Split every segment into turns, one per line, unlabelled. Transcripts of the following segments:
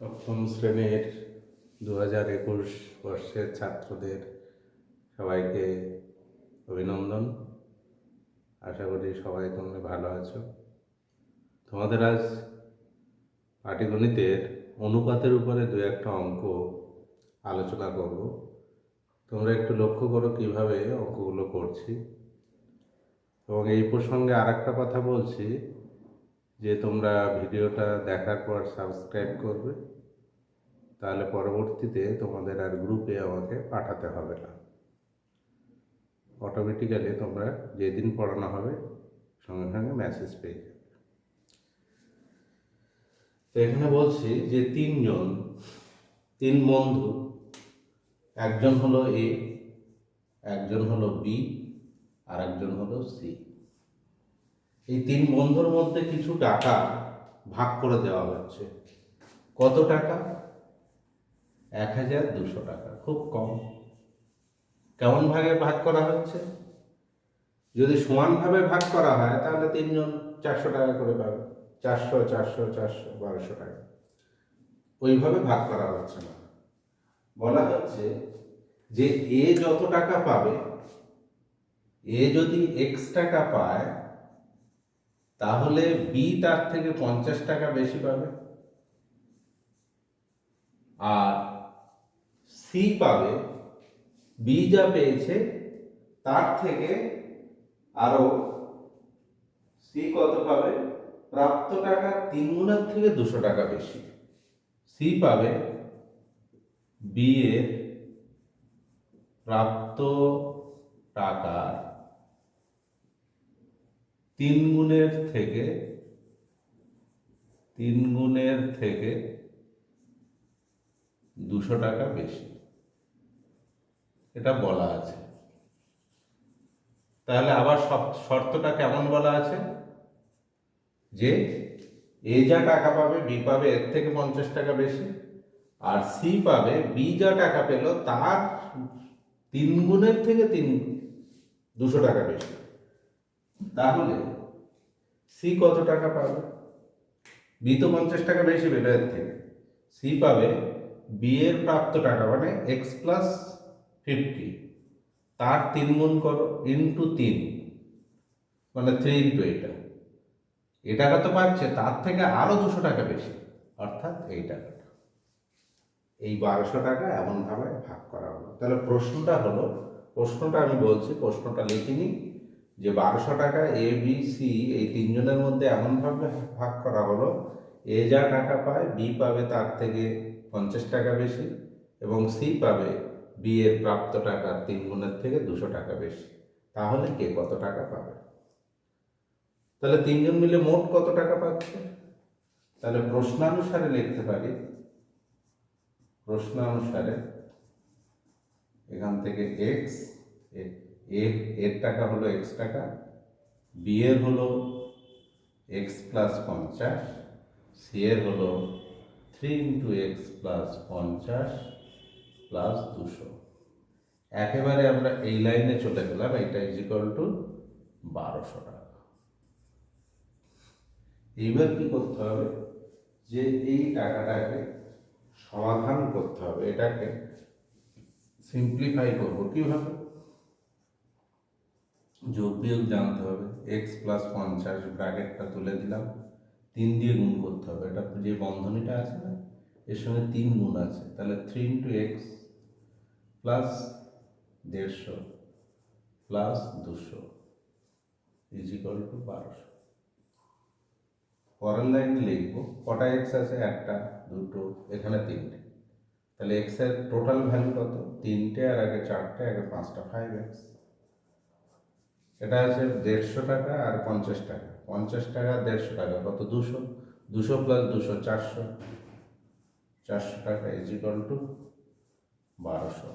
সপ্তম শ্রেণীর 2021 বর্ষের ছাত্রদের সবাইকে অভিনন্দন। আশা করি সবাই তোমরা ভালো আছো। তোমাদের আজ পাটিগণিতের অনুপাতের উপরে দু একটা অঙ্ক আলোচনা করব। তোমরা একটু লক্ষ্য করো কিভাবে অঙ্কগুলো করছি। এবং এই প্রসঙ্গে আর একটা কথা বলছি যে তোমরা ভিডিওটা দেখার পর সাবস্ক্রাইব করবে, তাহলে পরবর্তীতে তোমাদের আর গ্রুপে আমাকে পাঠাতে হবে না। অটোমেটিক্যালি তোমরা যেদিন পড়ানো হবে সঙ্গে সঙ্গে মেসেজ পেয়ে যাবে। তো এখানে বলছি যে তিন বন্ধু, একজন হলো এ, একজন হলো বি, আর একজন হলো সি। এই তিন বন্ধুর মধ্যে কিছু টাকা ভাগ করে দেওয়া হচ্ছে। কত টাকা? 1200 টাকা। খুব কম। কেমন ভাগে ভাগ করা হচ্ছে? যদি সমানভাবে ভাগ করা হয় তাহলে তিনজন 400 টাকা করে পাবে। 400, 400, 400, 1200 টাকা। ওইভাবে ভাগ করা হচ্ছে না। বলা হচ্ছে যে এ যত টাকা পাবে, এ যদি এক্স টাকা পায় তাহলে বি তার থেকে 50 টাকা বেশি পাবে, আর সি পাবে বি যা পেয়েছে তার থেকে আরো সি কত পাবে? প্রাপ্ত টাকা 3 গুণের থেকে 200 টাকা বেশি। সি পাবে বি এর প্রাপ্ত টাকার 3 গুণের থেকে 200 টাকা বেশি। এটা বলা আছে। তাহলে আবার শর্তটা কেমন বলা আছে? যে এ যা টাকা পাবে বি পাবে এর থেকে 50 টাকা বেশি, আর সি পাবে বি যা টাকা পেল তার 3 গুণের থেকে 200 টাকা বেশি। তাহলে সি কত টাকা পাবে? বি তো 50 টাকা বেশি পেল এর থেকে। সি পাবে বি এর প্রাপ্ত টাকা মানে এক্স প্লাস 50, তার 3 গুণ করো ইন্টু 3 মানে 3 ইন্টু এই টাকা তো পাচ্ছে, তার থেকে আরো 200 টাকা বেশি, অর্থাৎ এই টাকাটা। এই 1200 টাকা এমনভাবে ভাগ করা হলো। তাহলে প্রশ্নটা আমি বলছি, প্রশ্নটা লিখিনি যে 1200 টাকা এ বি সি এই তিনজনের মধ্যে এমনভাবে ভাগ করা হলো, এ যা টাকা পায় বি পাবে তার থেকে 50 টাকা বেশি, এবং সি পাবে বি এর প্রাপ্ত টাকার 3 গুণের থেকে 200 টাকা বেশি। তাহলে কে কত টাকা পাবে? তাহলে তিনজন মিলে মোট কত টাকা পাচ্ছে? তাহলে প্রশ্নানুসারে লিখতে পারি, প্রশ্নানুসারে এখান থেকে এক্স এর টাকা হলো এক্স টাকা, বি এর হলো এক্স প্লাস 50, সি এর হলো 3 ইন্টু এক্স প্লাস 50 প্লাস 200। একেবারে আমরা এই লাইনে চলে গেলাম, এটা ইজ ইকুয়াল টু 1200 টাকা। এইবার কি করতে হবে? যে এই টাকাটাকে সমাধান করতে হবে, এটাকে সিম্পলিফাই করব কিভাবে? যোগ বিয়োগ জানতে হবে। এক্স প্লাস 50 ব্র্যাকেটটা তুলে দিলাম, 3 দিয়ে গুণ করতে হবে। এটা যে বন্ধনীটা আছে না, এর সঙ্গে 3 গুণ আছে, তাহলে 3 into x plus 150 plus 200 is equal to 1200। পরের লাইনে লিখবো কটা এক্স আছে? একটা, দুটো, এখানে 3টে। তাহলে এক্স এর টোটাল ভ্যালু কত? 3টে, আর আগে 4টে, আগে 5টা, 5x। এটা আছে 150 টাকা আর 50 টাকা। 50 টাকা 150 টাকা কত? 200। 200 প্লাস 200 400। 400 টাকা ইজ ইকুয়াল টু 1200,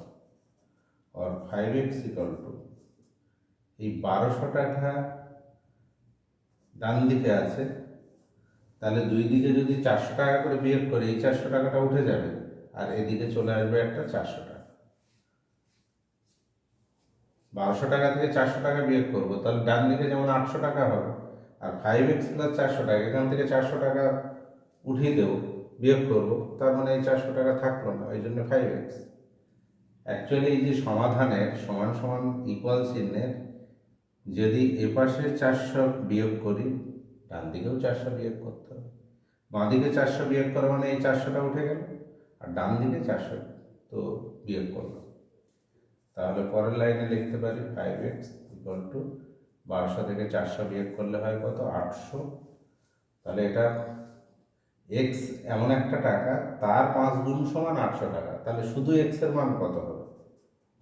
আর 5x ইকুয়াল টু এই 1200 টাকা ডান দিকে আছে, তাহলে দুই দিকে যদি 400 টাকা করে বিয়োগ করে এই 400 টাকাটা উঠে যাবে, আর এদিকে চলে আসবে একটা 400 টাকা। 1200 টাকা থেকে 400 টাকা বিয়োগ করবো, তাহলে ডান দিকে যেমন 800 টাকা হবে, আর 5x প্লাস 400 টাকা, এখান থেকে 400 টাকা উঠিয়ে দেবো, বিয়োগ করবো, তার মানে এই 400 টাকা থাকলো না, এই জন্য 5x। অ্যাকচুয়ালি এই যে সমাধানের সমান সমান ইকুয়াল চিহ্নের যদি এপাশে 400 বিয়োগ করি, ডান দিকেও 400 বিয়োগ করতে হবে। বাঁ দিকে 400 বিয়োগ করা মানে এই 400টা উঠে গেল, আর ডান দিকে 400 তো বিয়োগ করলাম। তাহলে পরের লাইনে লিখতে পারি 5x ইকুয়াল টু 1200 থেকে 400 বিয়োগ করলে হয় কত, 800। তাহলে এটা x এমন একটা টাকা, তার 5 গুণ সমান 800 টাকা। তাহলে শুধু x এর মান কত হবে,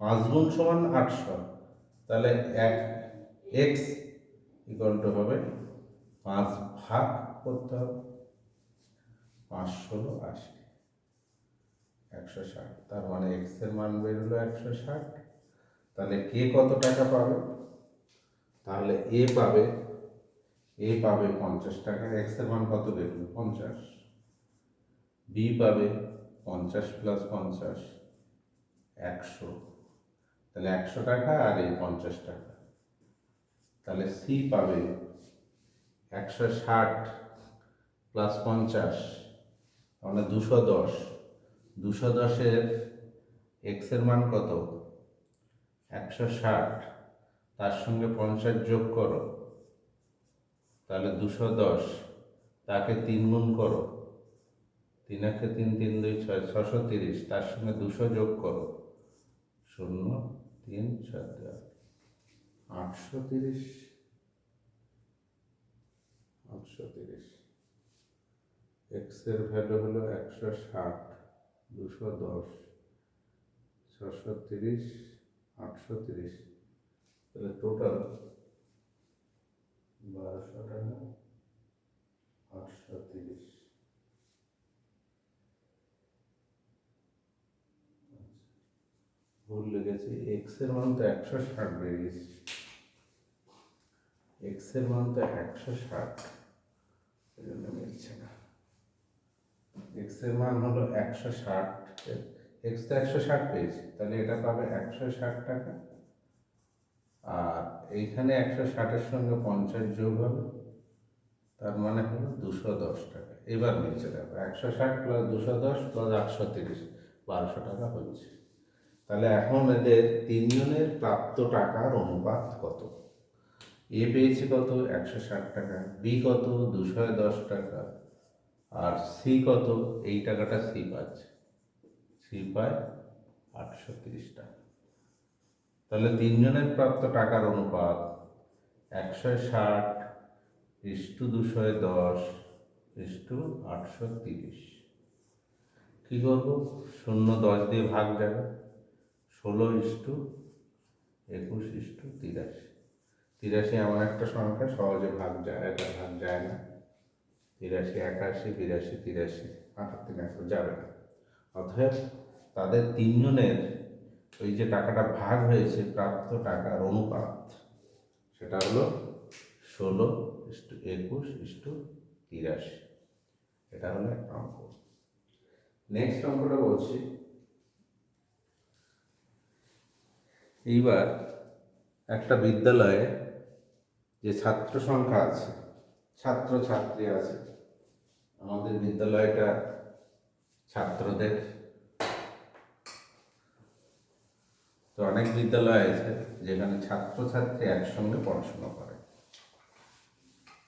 5 গুণ সমান 800। তাহলে x ইকুয়াল টু হবে 5 ভাগ করতে হবে 5 ষোলো 80, 160। তার মানে x এর মান বেরোলো 160। তাহলে কে কত টাকা পাবে, তাহলে এ পাবে 50 টাকা, x এর মান কত বেরোলো 50। বি পাবে 50 প্লাস 50 100, তাহলে 100 টাকা আর এই 50 টাকা। তাহলে সি পাবে 160 প্লাস 50 মানে 210। 210-এর এক্স এর মান কত 160, তার সঙ্গে 50 যোগ করো, তাহলে 210, তাকে 3 গুণ করো, 3 একে 3, 3 2 6, 630, তার সঙ্গে 200 যোগ করো, 0 3 6 830। এক্স এর ভ্যালু হলো 160, 210, 630, 830। তাহলে টোটাল 1200 টাকা 830। ভুল লিখেছি, এক্স এর মান তো 160 বেরিয়েছে, এক্স এর মান তো 160, এই জন্য মিলছে না। এক্স এর মান হলো 160, এক্স তো 160 পেয়েছি, তাহলে এটা পাবে 160 টাকা, আর এইখানে 160-এর সঙ্গে 50 যোগ হবে, তার মানে হলো 210 টাকা। এবার নিচে দেখো 160 প্লাস 210 প্লাস 830, 1200 টাকা হচ্ছে। তাহলে এখন এদের তিনজনের প্রাপ্ত টাকার অনুপাত কত, এ পেয়েছে কত 160 টাকা, বি কত 210 টাকা, আর সি কত, এই টাকাটা সি পাচ্ছে, সি পায় 830 টাকা। তাহলে তিনজনের প্রাপ্ত টাকার অনুপাত 160:210:830। কী করবো, 0 10 দিয়ে ভাগ যাবে, 16:21:83। 83 এমন একটা সংখ্যা সহজে ভাগ যায়, এটা ভাগ যায় না। 83 81 82 83 78 যাবে না। অতএব তাদের তিনজনের ওই যে টাকাটা ভাগ হয়েছে প্রাপ্ত টাকার অনুপাত, সেটা হলো 16:21:83। এটা হলো একটা অঙ্ক। নেক্সট অঙ্কটা বলছি, এইবার একটা বিদ্যালয়ে যে ছাত্র সংখ্যা আছে, ছাত্র ছাত্রী আছে, আমাদের বিদ্যালয়টা ছাত্রদের, তো অনেক বিদ্যালয় আছে যেখানে ছাত্রছাত্রী একসঙ্গে পড়াশোনা করে।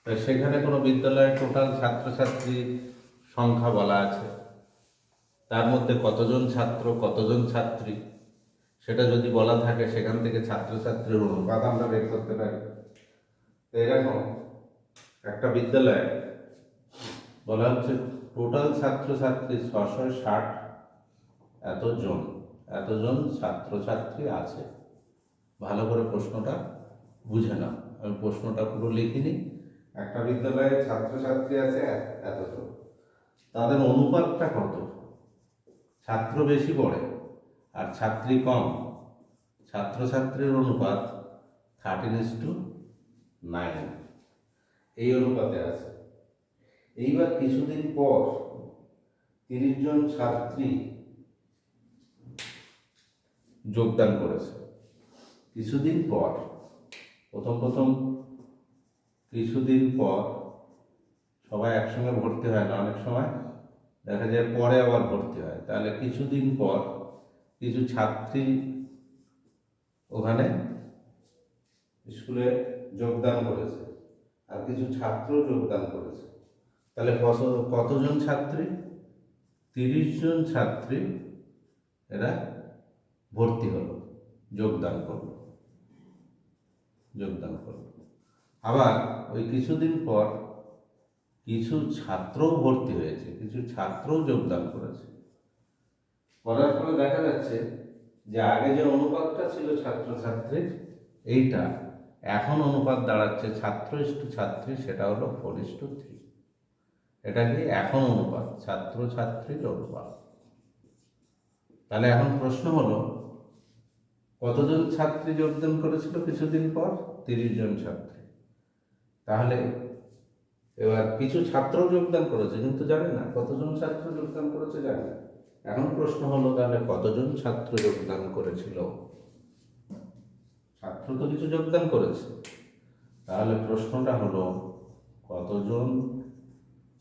তাই সেখানে কোনো বিদ্যালয়ে টোটাল ছাত্রছাত্রীর সংখ্যা বলা আছে, তার মধ্যে কতজন ছাত্র কতজন ছাত্রী সেটা যদি বলা থাকে, সেখান থেকে ছাত্রছাত্রীর অনুপাত আমরা বের করতে পারি। এরকম একটা বিদ্যালয়ে বলা হচ্ছে টোটাল ছাত্রছাত্রী 660, এতজন ছাত্রছাত্রী আছে। ভালো করে প্রশ্নটা বুঝে নাও, আমি প্রশ্নটা পুরো লিখিনি। একটা বিদ্যালয়ে ছাত্রছাত্রী আছে এতজন, তাদের অনুপাতটা কত, ছাত্র বেশি পড়ে আর ছাত্রী কম, ছাত্রছাত্রীর অনুপাত 13:9, এই অনুপাতে আছে। এইবার কিছুদিন পর 30 জন ছাত্রী যোগদান করেছে। কিছুদিন পর, প্রথম কিছুদিন পর সবাই একসঙ্গে ভর্তি হয় না, অনেক সময় দেখা যায় পরে আবার ভর্তি হয়, তাহলে কিছুদিন পর কিছু ছাত্রী ওখানে স্কুলে যোগদান করেছে আর কিছু ছাত্র যোগদান করেছে। তাহলে কতজন ছাত্রী? 30 জন ছাত্রী এরা ভর্তি হলো, যোগদান করলো। আবার ওই কিছুদিন পর কিছু ছাত্রও ভর্তি হয়েছে, কিছু ছাত্রও যোগদান করেছে। করার ফলে দেখা যাচ্ছে যে আগে যে অনুপাতটা ছিল ছাত্রছাত্রীর, এইটা এখন অনুপাত দাঁড়াচ্ছে ছাত্র ইস্টু ছাত্রী, সেটা হলো 4:3। এটা কি এখন অনুপাত, ছাত্র ছাত্রীর অনুপাত। তাহলে এখন প্রশ্ন হলো, কতজন ছাত্রী যোগদান করেছিল কিছুদিন পর? 30 জন ছাত্রী। তাহলে এবার কিছু ছাত্র যোগদান করেছে, কিন্তু জানে না কতজন ছাত্র যোগদান করেছে, জানে না। এখন প্রশ্ন হলো, তাহলে কতজন ছাত্র যোগদান করেছিল? ছাত্র তো কিছু যোগদান করেছে, তাহলে প্রশ্নটা হলো কতজন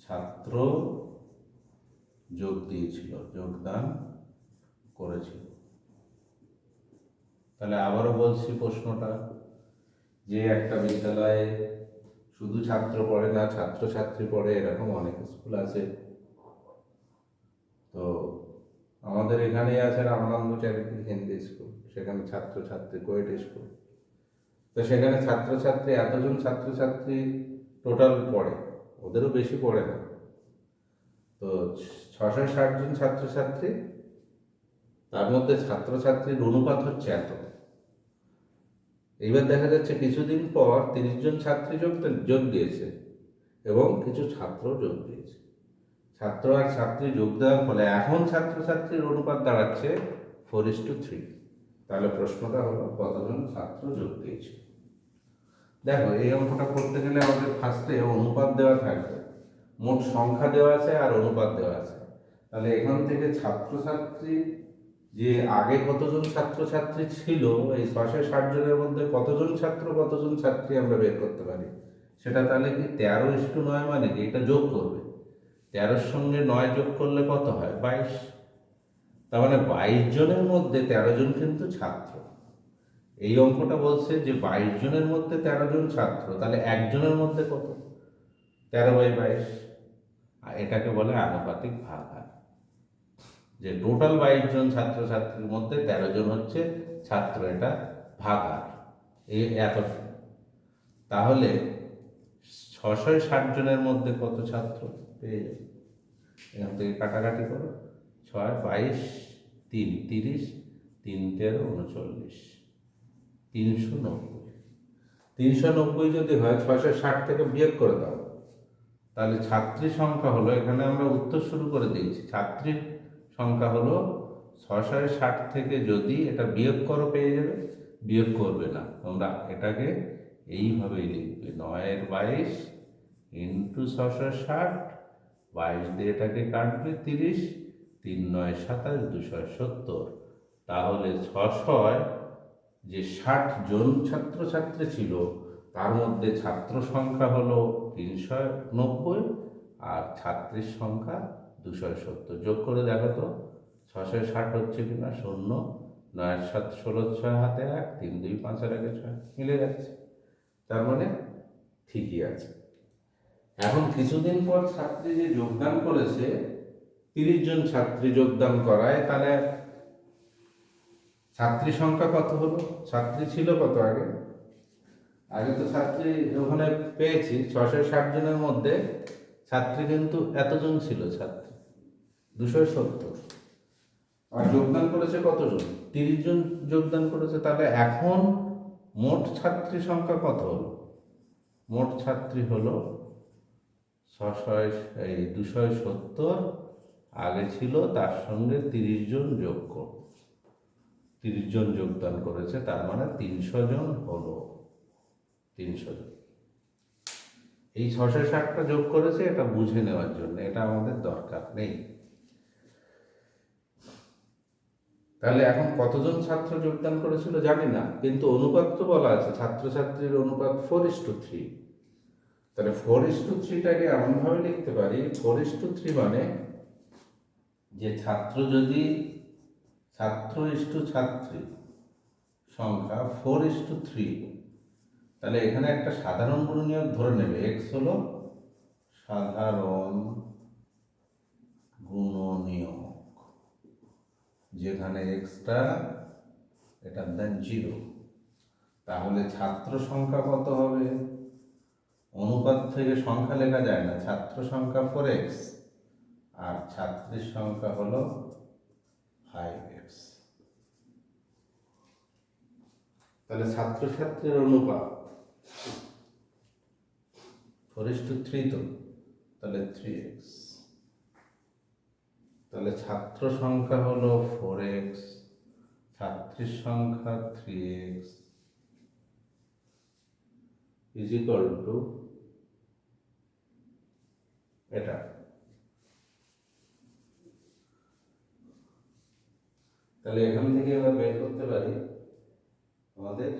ছাত্র যোগদান করেছিল। তাহলে আবারও বলছি প্রশ্নটা, যে একটা বিদ্যালয়ে শুধু ছাত্র পড়ে না, ছাত্রছাত্রী পড়ে, এরকম অনেক স্কুল আছে। তো আমাদের এখানেই আছে রামানন্দ চ্যারিটি হিন্দি স্কুল, সেখানে ছাত্রছাত্রী কোয়েট স্কুল। তো সেখানে ছাত্রছাত্রী এতজন ছাত্রছাত্রী টোটাল পড়ে, ওদেরও বেশি পড়ে না। তো 660 জন ছাত্রছাত্রী, তার মধ্যে ছাত্রছাত্রীর অনুপাত হচ্ছে এত। এইবার দেখা যাচ্ছে কিছুদিন পর 30 জন ছাত্রী যোগ দিয়েছে এবং কিছু ছাত্র যোগ দিয়েছে। ছাত্র আর ছাত্রী যোগ দেওয়ার ফলে এখন ছাত্রছাত্রীর অনুপাত দাঁড়াচ্ছে 4:3। তাহলে প্রশ্নটা হলো, কতজন ছাত্র যোগ দিয়েছে? দেখো, এই অঙ্কটা করতে গেলে আমাদের ফার্স্টে অনুপাত দেওয়া থাকবে, মোট সংখ্যা দেওয়া আছে আর অনুপাত দেওয়া আছে। তাহলে এখান থেকে ছাত্রছাত্রী, যে আগে কতজন ছাত্রছাত্রী ছিল, এই 660 জনের মধ্যে কতজন ছাত্র কতজন ছাত্রী আমরা বের করতে পারি। সেটা তাহলে কি 13:9, মানে কি এটা যোগ করবে। 13-র সঙ্গে 9 যোগ করলে কত হয়? 22। তার মানে 22 জনের মধ্যে 13 জন কিন্তু ছাত্র। এই অঙ্কটা বলছে যে 22 জনের মধ্যে 13 জন ছাত্র, তাহলে একজনের মধ্যে কত? 13/22। আর এটাকে বলে আনুপাতিক ভাগহার, যে টোটাল 22 জন ছাত্রছাত্রীর মধ্যে 13 জন হচ্ছে ছাত্র, এটা ভাগহার এই এতটা। তাহলে 660 জনের মধ্যে কত ছাত্র পেয়ে যাবে? এখান থেকে কাটাকাটি করো, 6, 22, 3, 30, 3, 13, 39, 390। 390 যদি হয়, 660 থেকে বিয়োগ করে দাও, তাহলে ছাত্রী সংখ্যা হলো, এখানে আমরা উত্তর শুরু করে দিয়েছি, ছাত্রীর সংখ্যা হলো 660 থেকে যদি এটা বিয়োগ করো পেয়ে যাবে, বিয়োগ করবে না তোমরা, এটাকে এইভাবেই লিখবে, 9-22 ইন্টু 660, 22 দিয়ে এটাকে কাটবে 30, 3-9 27, 270। তাহলে 600 যে 60 জন ছাত্রছাত্রী ছিল, তার মধ্যে ছাত্র সংখ্যা হলো 390 আর ছাত্রীর সংখ্যা 270। যোগ করে দেখো তো, 660 হচ্ছে কিনা? 0, 9 7 16, 6 হাতে 1, 3 2 5 আর 1 6, মিলে যাচ্ছে। তার মানে ঠিকই আছে। এখন কিছুদিন পর ছাত্রী যে যোগদান করেছে, 30 জন ছাত্রী যোগদান করায়, তাহলে ছাত্রী সংখ্যা কত হলো? ছাত্রী ছিল কত আগে? আগে তো ছাত্রী ওখানে পেয়েছি 660 জনের মধ্যে ছাত্রী কিন্তু এতজন ছিল, ছাত্রী 270। আর যোগদান করেছে কতজন? 30 জন যোগদান করেছে। তাহলে এখন মোট ছাত্রী সংখ্যা কত হলো? মোট ছাত্রী হলো 270, আগে ছিল তার সঙ্গে 30 জন যোগ করো, 30 জন যোগদান করেছে, তার মানে 300 জন হলো। 300 জন। এই 660টা যোগ করেছে, এটা বুঝে নেওয়ার জন্য, এটা আমাদের দরকার নেই। তাহলে এখন কতজন ছাত্র যোগদান করেছিল জানি না, কিন্তু অনুপাত তো বলা আছে, ছাত্রছাত্রীর অনুপাত 4:3। তাহলে 4:3টাকে এমনভাবে লিখতে পারি, 4:3 মানে যে ছাত্র ইস্টু ছাত্রী সংখ্যা 4:3, তাহলে এখানে একটা সাধারণ গুণনীয়ক ধরে নেবে, এক্স হলো সাধারণ গুণনীয়ক, যেখানে এক্সটা এটা দেন 0। তাহলে ছাত্র সংখ্যা কত হবে? অনুপাত থেকে সংখ্যা লেখা যায় না, ছাত্র সংখ্যা 4x আর ছাত্রীর সংখ্যা হলো 5x। তাহলে ছাত্রছাত্রীর অনুপাত 4:3, তো তাহলে 3x। তাহলে ছাত্র সংখ্যা হলো 4x, ছাত্রীর সংখ্যা 3x ইজ ইকুয়াল টু এটা। তাহলে এখান থেকে আমরা বের করতে পারি আমাদের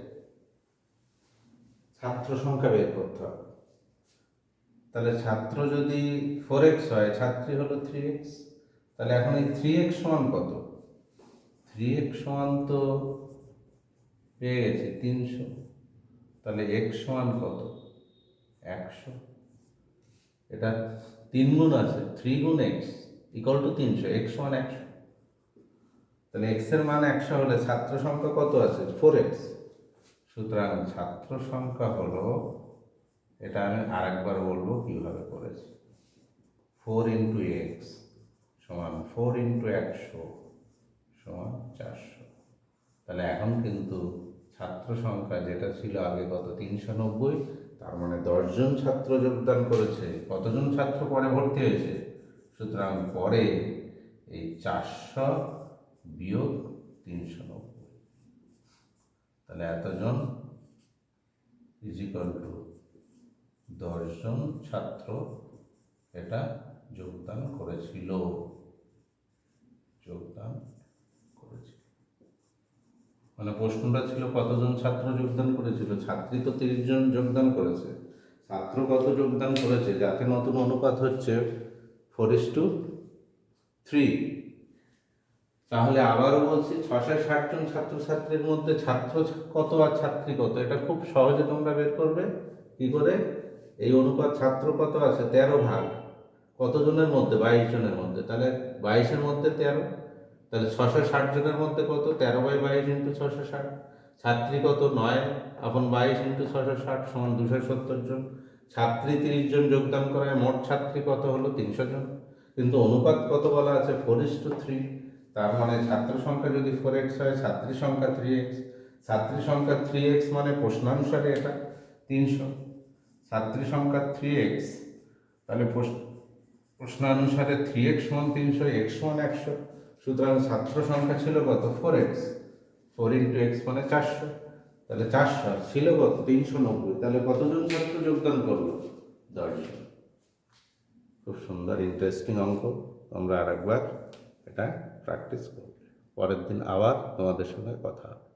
ছাত্র সংখ্যা বের করতে হবে। তাহলে ছাত্র যদি 4x হয়, ছাত্রী হলো 3x। তাহলে এখন এই 3x সমান কত? 3x সমান তো পেয়ে গেছি 300। তাহলে x সমান কত? 100। এটা 3 গুণ আছে, 3 গুণ x ইকুয়াল টু 300, x সমান 100। তাহলে x এর মান 100 হলে ছাত্র সংখ্যা কত আছে? 4x। সুতরাং ছাত্র সংখ্যা হলো, এটা আমি আরেকবার বলবো কিভাবে করেছি, 4 ইন্টু এক্স সমান 4 ইন্টু 100 সমান 400। তাহলে এখন কিন্তু ছাত্র সংখ্যা যেটা ছিল আগে কত, 390, তার মানে 10 জন ছাত্র যোগদান করেছে। কতজন ছাত্র পরে ভর্তি হয়েছে? সুতরাং পরে এই 400 বিয়োগ 390, তাহলে এতজন ইজ ইকুয়াল টু 10 জন ছাত্র এটা যোগদান করেছিল। মানে প্রশ্নটা ছিল কতজন ছাত্র যোগদান করেছিল। ছাত্রী তো 30 জন যোগদান করেছে, ছাত্র কত যোগদান করেছে? যাতে নতুন অনুপাত হচ্ছে 4:3। তাহলে আবারও বলছি, 660 জন ছাত্রছাত্রীর মধ্যে ছাত্র কত আর ছাত্রী কত, এটা খুব সহজে তোমরা বের করবে। কি করে? এই অনুপাত ছাত্র কত আছে? 13 ভাগ কতজনের মধ্যে? 22 জনের মধ্যে। তাহলে 22-এর মধ্যে 13, তাহলে 660 জনের মধ্যে কত? 13/22 ইন্টু 660। ছাত্রী কত? 9/22 ইন্টু 660 সমান 270 জন। ছাত্রী 30 জন যোগদান করায় মোট ছাত্রী কত হলো? 300 জন। কিন্তু অনুপাত কত বলা আছে? 4:3। তার মানে ছাত্র সংখ্যা যদি 4x হয়, ছাত্রী সংখ্যা 3x। ছাত্রী সংখ্যা 3x মানে প্রশ্নানুসারে এটা 300। ছাত্রী সংখ্যা 3x, তাহলে প্রশ্নানুসারে 3x সমান 300, x সমান 100। সুতরাং ছাত্র সংখ্যা ছিল কত? 4x, 4 ইন্টু x মানে 400। তাহলে 400 ছিল কত? 390। তাহলে কতজন ছাত্র যোগদান করলো? 10 জন। খুব সুন্দর ইন্টারেস্টিং অঙ্ক। তোমরা আরেকবার এটা প্র্যাকটিস করবে। পরের দিন আবার তোমাদের সঙ্গে কথা হবে।